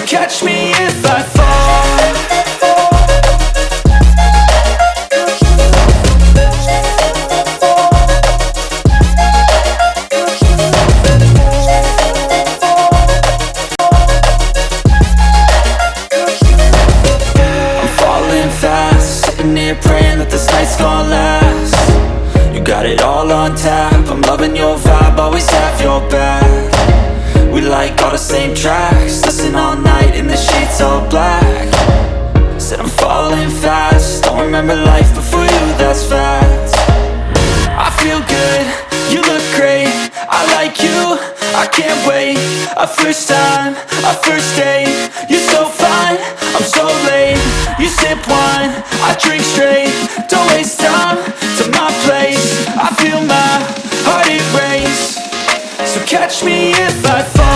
Catch me if I fall. I'm falling fast, sitting here praying that this night's gonna last. You got it all on tap, I'm loving your vibe, always have your back. We like all the same tracks, listen all night in the sheets all black. Said I'm falling fast, don't remember life before you, that's fact. I feel good, you look great, I like you, I can't wait. A first time, a first date, you're so fine, I'm so late. You sip wine, I drink straight, don't waste time to my place. I feel my heart erase, so catch me if I fall.